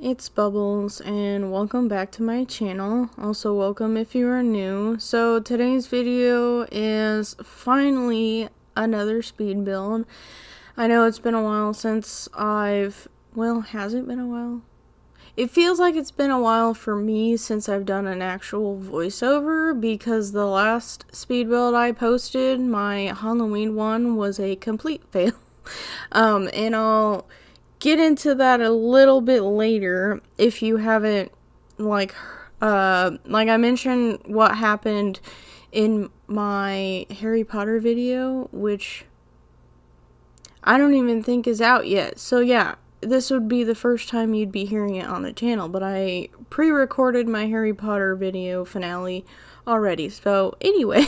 it's Bubbles and welcome back to my channel. Also welcome if you are new. So today's video is finally another speed build. I know it's been a while since well, has it been a while? It feels like it's been a while for me since I've done an actual voiceover, because the last speed build I posted, my Halloween one, was a complete fail. And I'll get into that a little bit later if you haven't, like I mentioned what happened in my Harry Potter video, which I don't even think is out yet. So yeah, this would be the first time you'd be hearing it on the channel, but I pre-recorded my Harry Potter video finale already. So anyway,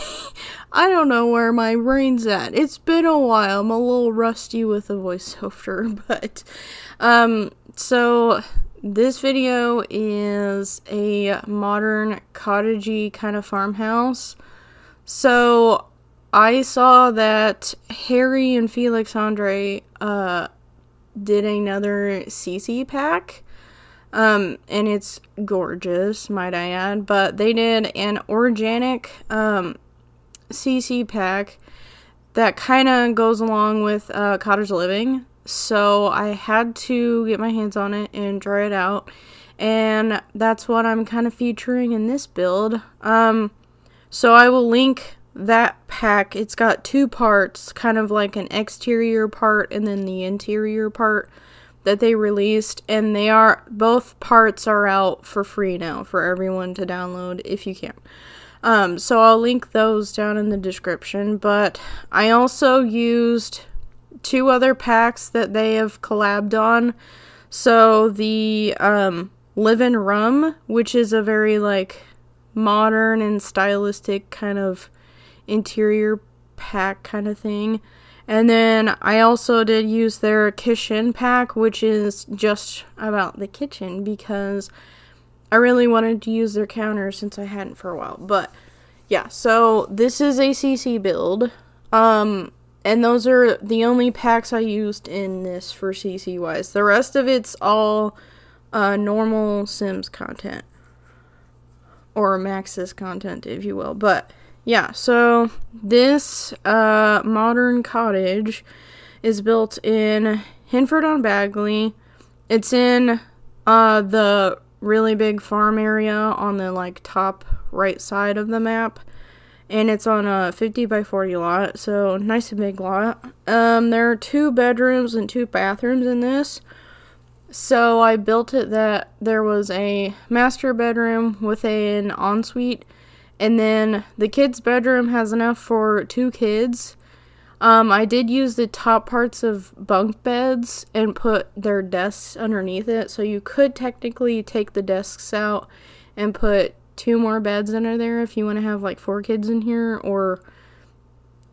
I don't know where my brain's at. It's been a while. I'm a little rusty with the voiceover, but so this video is a modern cottagey kind of farmhouse. So I saw that Harry and Felix Andre did another CC pack, and it's gorgeous, might I add, but they did an organic CC pack that kind of goes along with cottage living, so I had to get my hands on it and try it out, and that's what I'm kind of featuring in this build. So I will link that pack. It's got two parts, kind of like an exterior part and then the interior part that they released, and both parts are out for free now for everyone to download if you can. So I'll link those down in the description, but I also used two other packs that they have collabed on. So the Live-In Rum, which is a very like modern and stylistic kind of interior pack kind of thing. And then I also did use their kitchen pack, which is just about the kitchen, because I really wanted to use their counter since I hadn't for a while. But yeah, so this is a CC build, and those are the only packs I used in this for CC wise. The rest of it's all normal Sims content, or Maxis content, if you will. But yeah, so this modern cottage is built in Henford on Bagley. It's in the really big farm area on the like top right side of the map, and it's on a 50 by 40 lot, so nice and big lot. There are 2 bedrooms and 2 bathrooms in this. So I built it that there was a master bedroom with an ensuite, and then the kids' bedroom has enough for 2 kids. I did use the top parts of bunk beds and put their desks underneath it, so you could technically take the desks out and put 2 more beds under there if you want to have like 4 kids in here, or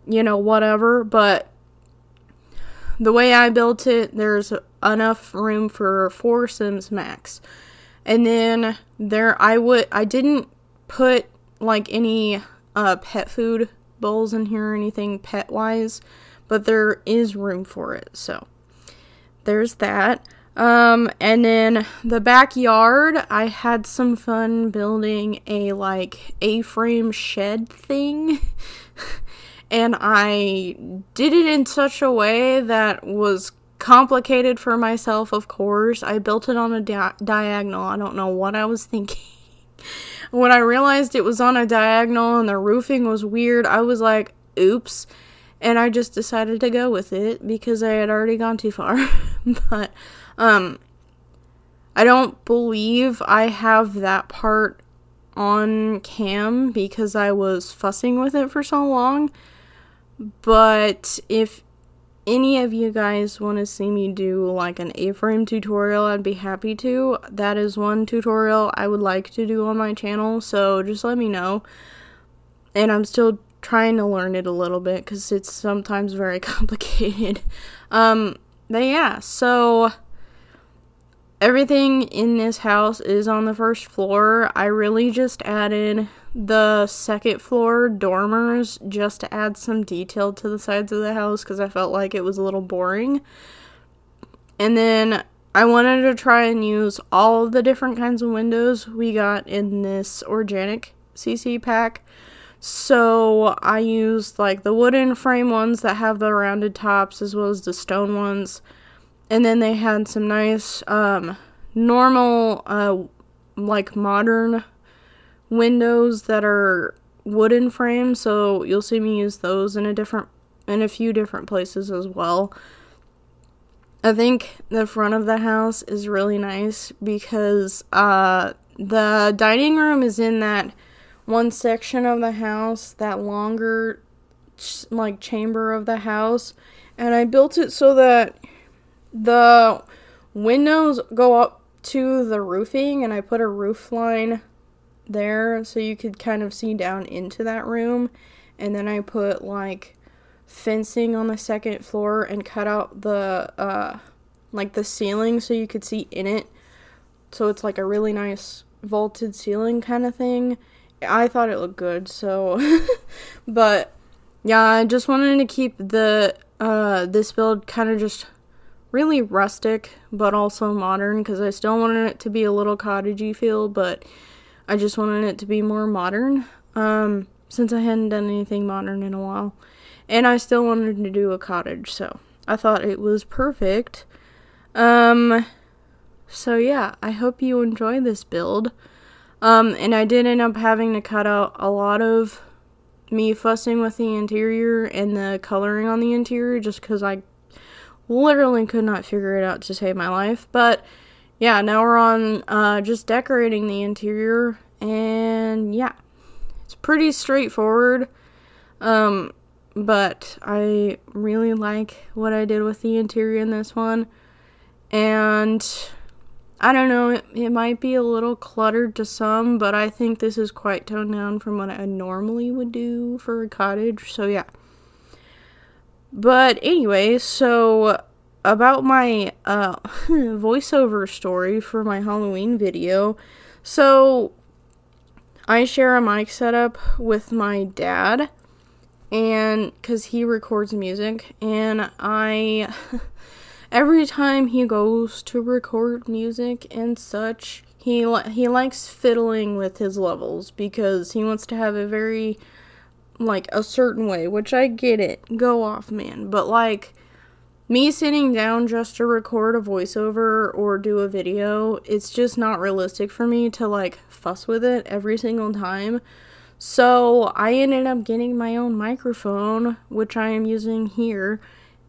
you know, whatever. But the way I built it, there's enough room for 4 Sims max. And then I didn't put like any pet food bowls in here or anything pet wise, but there is room for it, so there's that. And then the backyard, I had some fun building a like A-frame shed thing. And I did it in such a way that was complicated for myself, of course. I built it on a diagonal. I don't know what I was thinking. When I realized it was on a diagonal and the roofing was weird, I was like, oops. And I just decided to go with it because I had already gone too far. But I don't believe I have that part on cam because I was fussing with it for so long. But if any of you guys want to see me do like an A-frame tutorial, I'd be happy to. That is one tutorial I would like to do on my channel, so just let me know. And I'm still trying to learn it a little bit because it's sometimes very complicated. But yeah, so everything in this house is on the first floor. I really just added the second floor dormers just to add some detail to the sides of the house because I felt like it was a little boring. And then I wanted to try and use all of the different kinds of windows we got in this organic CC pack. So I used like the wooden frame ones that have the rounded tops as well as the stone ones. And then they had some nice normal like modern windows that are wooden frames. So you'll see me use those in a few different places as well. I think the front of the house is really nice because the dining room is in that one section of the house, that longer like chamber of the house, and I built it so that the windows go up to the roofing, and I put a roof line there so you could kind of see down into that room, and then I put like fencing on the second floor and cut out the like the ceiling so you could see in it, so it's like a really nice vaulted ceiling kind of thing. I thought it looked good, so but yeah, I just wanted to keep the this build kind of just really rustic but also modern, because I still wanted it to be a little cottagey feel, but I just wanted it to be more modern since I hadn't done anything modern in a while. And I still wanted to do a cottage, so I thought it was perfect. So yeah, I hope you enjoy this build. And I did end up having to cut out a lot of me fussing with the interior and the coloring on the interior just because I literally could not figure it out to save my life. But yeah, now we're on just decorating the interior, and yeah, it's pretty straightforward. But I really like what I did with the interior in this one. And I don't know, it might be a little cluttered to some, but I think this is quite toned down from what I normally would do for a cottage, so yeah. But anyway, so about my voiceover story for my Halloween video. So I share a mic setup with my dad, and because he records music, and every time he goes to record music and such, he likes fiddling with his levels because he wants to have a very, like, a certain way, which I get it. Go off, man. But, like, me sitting down just to record a voiceover or do a video, it's just not realistic for me to, like, fuss with it every single time. So I ended up getting my own microphone, which I am using here,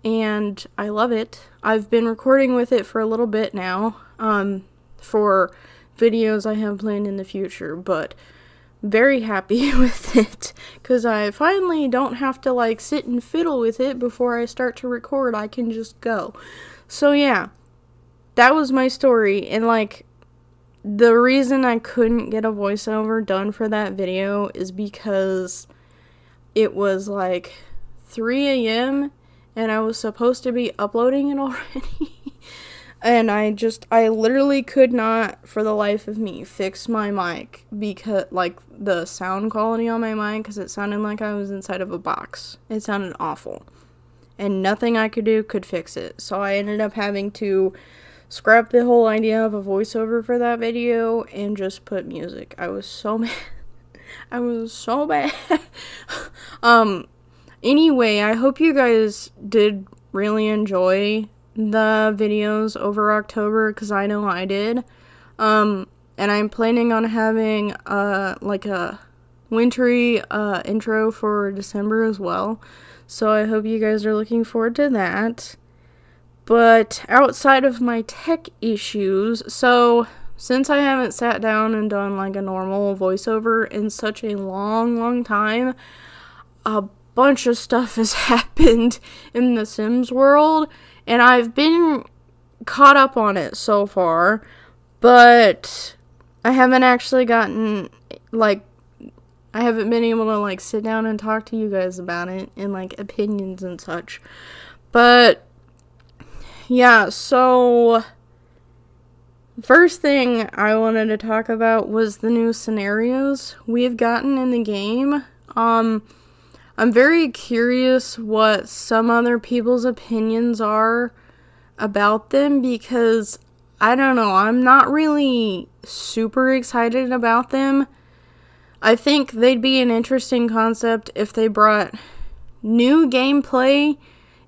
and I love it. I've been recording with it for a little bit now, for videos I have planned in the future, but very happy with it, because I finally don't have to, like, sit and fiddle with it before I start to record. I can just go. So yeah, that was my story, and, like, the reason I couldn't get a voiceover done for that video is because it was, like, 3 a.m., and I was supposed to be uploading it already, and I literally could not, for the life of me, fix my mic, because, like, the sound quality on my mic, because it sounded like I was inside of a box. It sounded awful, and nothing I could do could fix it, so I ended up having to scrap the whole idea of a voiceover for that video, and just put music. I was so mad. I was so bad. Anyway, I hope you guys did really enjoy the videos over October, because I know I did. And I'm planning on having, like a wintry, intro for December as well. So I hope you guys are looking forward to that. But outside of my tech issues, so since I haven't sat down and done, like, a normal voiceover in such a long time, a bunch of stuff has happened in the Sims world, and I've been caught up on it so far, but I haven't actually gotten, like, I haven't been able to, like, sit down and talk to you guys about it, and, like, opinions and such. But yeah, so first thing I wanted to talk about was the new scenarios we've gotten in the game. I'm very curious what some other people's opinions are about them, because I don't know, I'm not really super excited about them. I think they'd be an interesting concept if they brought new gameplay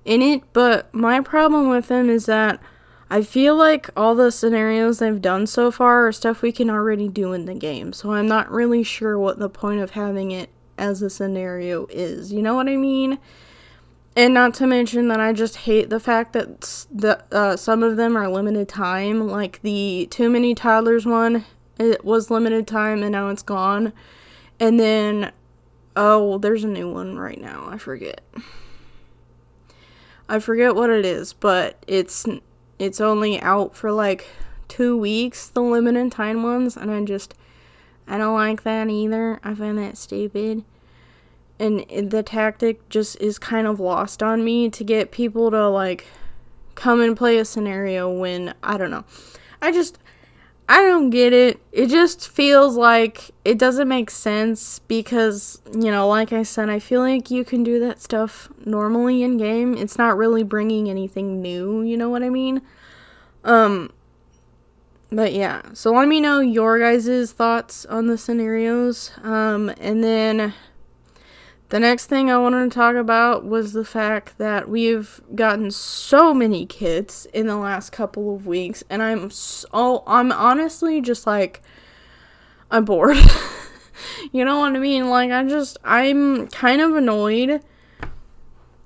in it, but my problem with them is that I feel like all the scenarios they've done so far are stuff we can already do in the game, so I'm not really sure what the point of having it as a scenario is, you know what I mean? And not to mention that I just hate the fact that some of them are limited time, like the Too Many Toddlers one, it was limited time and now it's gone. And then, oh, there's a new one right now, I forget what it is, but it's only out for like 2 weeks, the limited time ones, and I don't like that either. I find that stupid. And the tactic just is kind of lost on me to get people to like come and play a scenario when, I don't know. I don't get it. It just feels like it doesn't make sense because, you know, like I said, I feel like you can do that stuff normally in game. It's not really bringing anything new, you know what I mean? But yeah, so let me know your guys' thoughts on the scenarios. And then the next thing I wanted to talk about was the fact that we've gotten so many kits in the last couple of weeks, and I'm honestly just like, I'm bored. You know what I mean? Like, I'm kind of annoyed.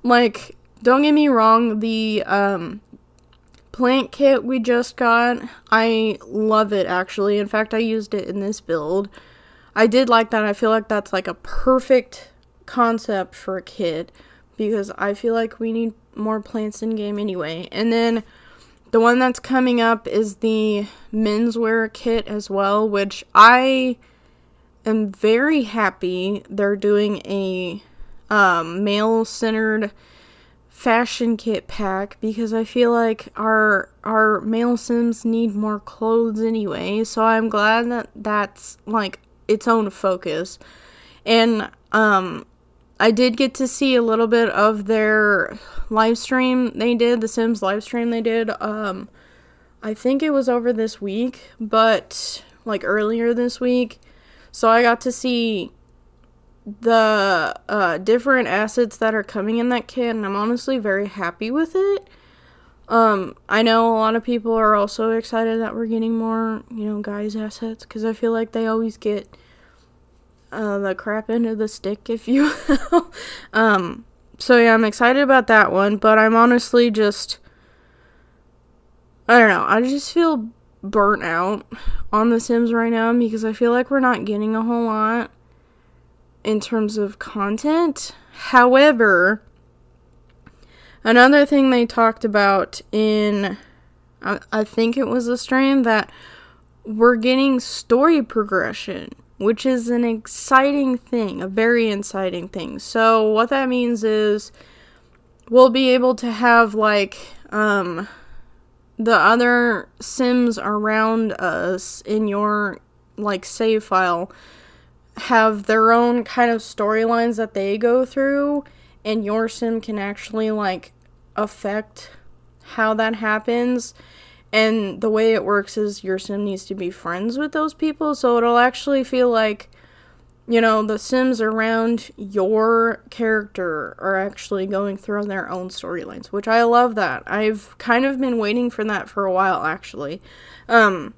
Like, don't get me wrong, the plant kit we just got, I love it actually. In fact, I used it in this build. I did like that. I feel like that's like a perfect concept for a kit because I feel like we need more plants in game anyway. And then the one that's coming up is the menswear kit as well, which I am very happy they're doing a male-centered fashion kit pack because I feel like our male sims need more clothes anyway, so I'm glad that that's like its own focus. And I did get to see a little bit of their live stream they did, the Sims live stream they did. I think it was over this week, but like earlier this week. So I got to see the different assets that are coming in that kit, and I'm honestly very happy with it. I know a lot of people are also excited that we're getting more, you know, guys assets, because I feel like they always get the crap end of the stick, if you will. So yeah, I'm excited about that one, but I'm honestly just, I don't know, I just feel burnt out on The Sims right now because I feel like we're not getting a whole lot in terms of content. However, another thing they talked about in, I think it was a stream, that we're getting story progression, which is an exciting thing, a very exciting thing. So what that means is we'll be able to have like the other Sims around us in your like save file have their own kind of storylines that they go through, and your Sim can actually like affect how that happens. And the way it works is your Sim needs to be friends with those people, so it'll actually feel like, you know, the Sims around your character are actually going through their own storylines, which I love that. I've kind of been waiting for that for a while, actually. And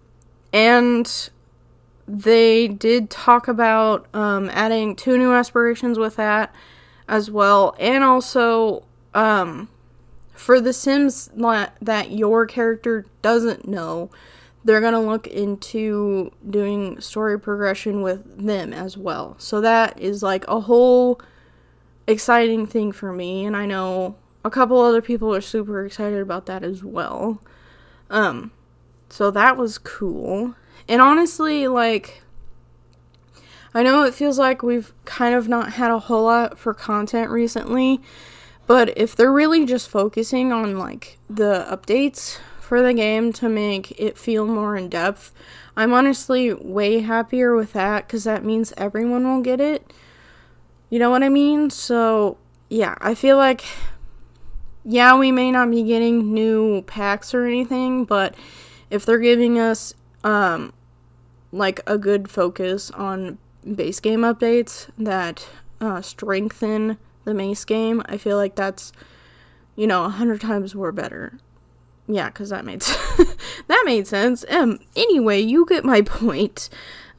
they did talk about adding 2 new aspirations with that as well, and also for the Sims that your character doesn't know, they're going to look into doing story progression with them as well. So that is like a whole exciting thing for me, and I know a couple other people are super excited about that as well. So that was cool. And honestly, like, I know it feels like we've kind of not had a whole lot for content recently, but if they're really just focusing on, like, the updates for the game to make it feel more in-depth, I'm honestly way happier with that, because that means everyone will get it. You know what I mean? So, yeah, I feel like, yeah, we may not be getting new packs or anything, but if they're giving us, like, a good focus on base game updates that, strengthen the base game, I feel like that's, you know, 100 times more better. Yeah, because that made that made sense. Anyway, you get my point.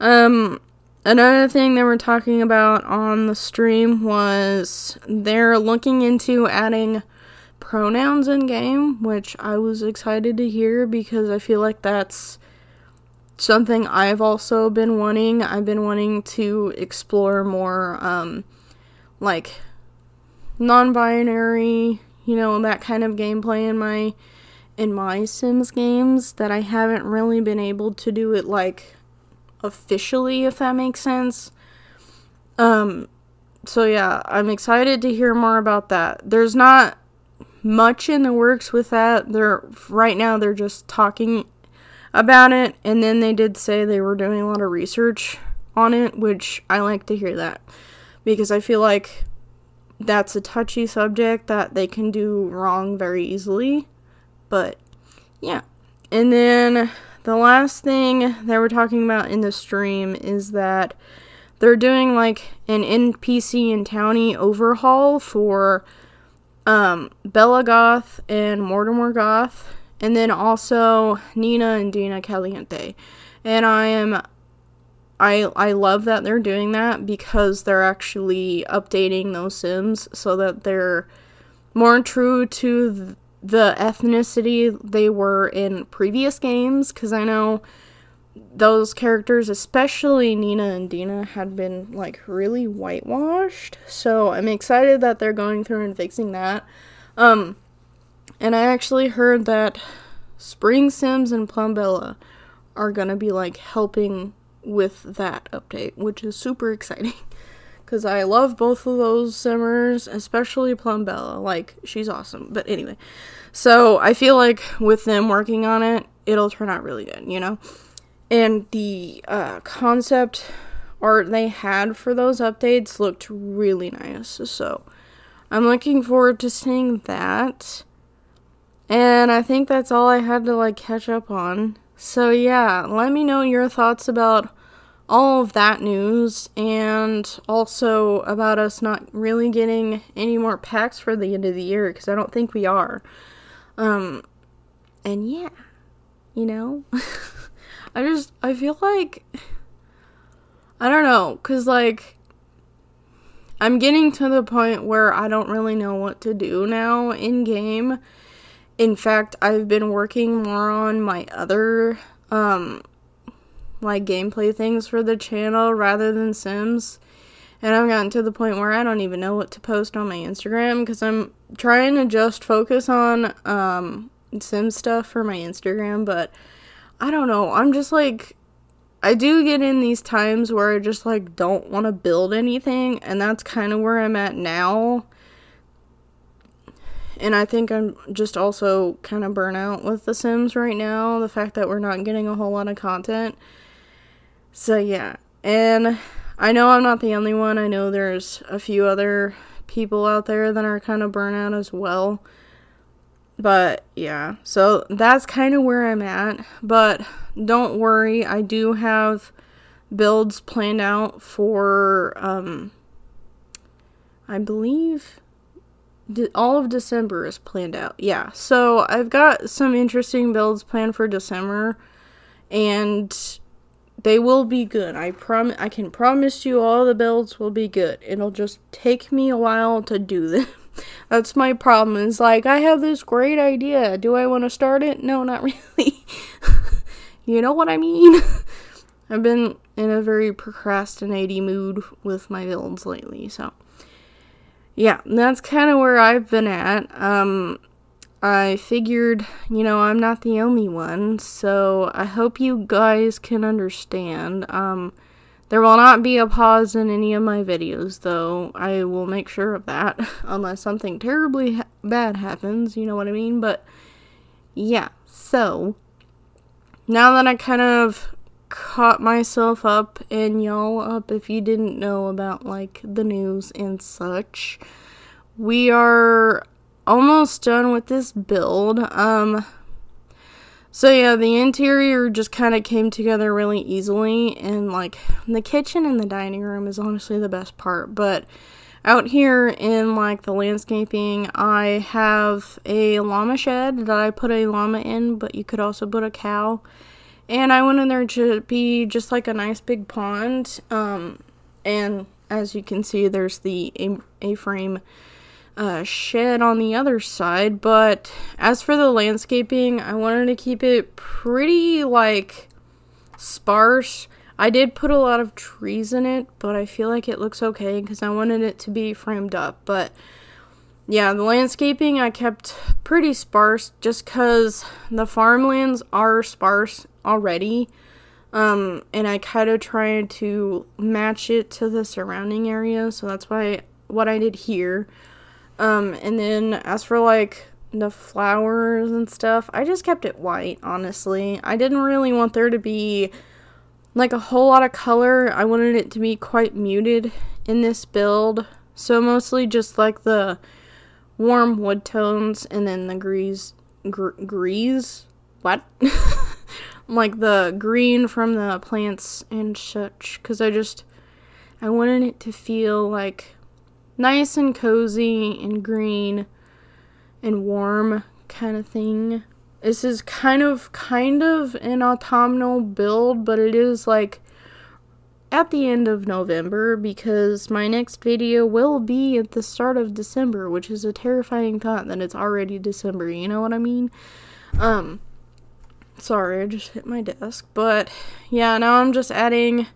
Another thing they were talking about on the stream was they're looking into adding pronouns in game, which I was excited to hear because I feel like that's something I've also been wanting. I've been wanting to explore more, like, non-binary, you know, that kind of gameplay in my Sims games that I haven't really been able to do it, like, officially, if that makes sense. So yeah, I'm excited to hear more about that. There's not much in the works with that. Right now they're just talking about it, and then they did say they were doing a lot of research on it, which I like to hear that, because I feel like that's a touchy subject that they can do wrong very easily. But yeah. And then the last thing they were talking about in the stream is that they're doing like an NPC and townie overhaul for Bella Goth and Mortimer Goth, and then also Nina and Dina Caliente. And I love that they're doing that, because they're actually updating those Sims so that they're more true to the ethnicity they were in previous games, because I know those characters, especially Nina and Dina, had been like really whitewashed. So I'm excited that they're going through and fixing that. And I actually heard that Spring Sims and Plumbella are gonna be like helping with that update, which is super exciting. Because I love both of those Simmers, especially Plumbella. Like, she's awesome. But anyway. So, I feel like with them working on it, it'll turn out really good, you know? And the concept art they had for those updates looked really nice. So, I'm looking forward to seeing that. And I think that's all I had to, like, catch up on. So, yeah, let me know your thoughts about all of that news, and also about us not really getting any more packs for the end of the year, because I don't think we are. And yeah, you know, I feel like, I don't know, because, like, I'm getting to the point where I don't really know what to do now in game. In fact, I've been working more on my other, like, gameplay things for the channel rather than Sims, and I've gotten to the point where I don't even know what to post on my Instagram, because I'm trying to just focus on Sim stuff for my Instagram. But I don't know, I'm just like, I do get in these times where I just like don't want to build anything, and that's kind of where I'm at now. And I think I'm just also kind of burnt out with the Sims right now, the fact that we're not getting a whole lot of content. So yeah, and I know I'm not the only one. I know there's a few other people out there that are kind of burnt out as well. But yeah, so that's kind of where I'm at. But don't worry, I do have builds planned out for, I believe all of December is planned out. Yeah, so I've got some interesting builds planned for December, and they will be good. I can promise you all the builds will be good. It'll just take me a while to do them. That's my problem. It's like, I have this great idea. Do I want to start it? No, not really. You know what I mean? I've been in a very procrastinating mood with my builds lately, so yeah, that's kind of where I've been at. I figured, you know, I'm not the only one, so I hope you guys can understand. There will not be a pause in any of my videos, though. I will make sure of that, unless something terribly bad happens, you know what I mean? But yeah, so now that I kind of caught myself up and y'all up, if you didn't know about, like, the news and such, we are almost done with this build. So yeah, the interior just kind of came together really easily, and like the kitchen and the dining room is honestly the best part. But out here in like the landscaping, I have a llama shed that I put a llama in, but you could also put a cow. And I wanted there to be just like a nice big pond. And as you can see, there's the A-frame shed on the other side. But as for the landscaping, I wanted to keep it pretty like sparse. I did put a lot of trees in it, but I feel like it looks okay because I wanted it to be framed up. But yeah, the landscaping I kept pretty sparse just because the farmlands are sparse already. And I kind of tried to match it to the surrounding area, so that's what I did here. And then as for like the flowers and stuff, I just kept it white, honestly. I didn't really want there to be like a whole lot of color. I wanted it to be quite muted in this build, so mostly just like the warm wood tones and then the like the green from the plants and such, because I wanted it to feel like nice and cozy and green and warm kind of thing. This is kind of an autumnal build, but it is like at the end of November, because my next video will be at the start of December, which is a terrifying thought that it's already December, you know what I mean? Sorry, I just hit my desk. But yeah, now I'm just adding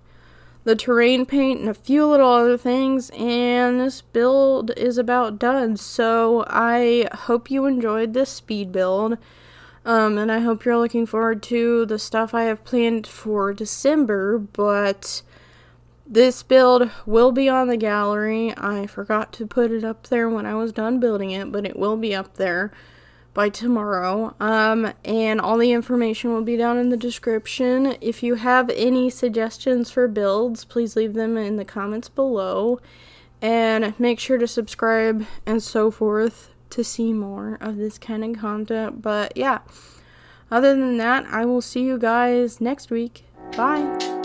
the terrain paint and a few little other things, and this build is about done. So I hope you enjoyed this speed build, and I hope you're looking forward to the stuff I have planned for December. But this build will be on the gallery. I forgot to put it up there when I was done building it, but it will be up there by tomorrow. And all the information will be down in the description. If you have any suggestions for builds, please leave them in the comments below, and make sure to subscribe and so forth to see more of this kind of content. But yeah, other than that, I will see you guys next week. Bye.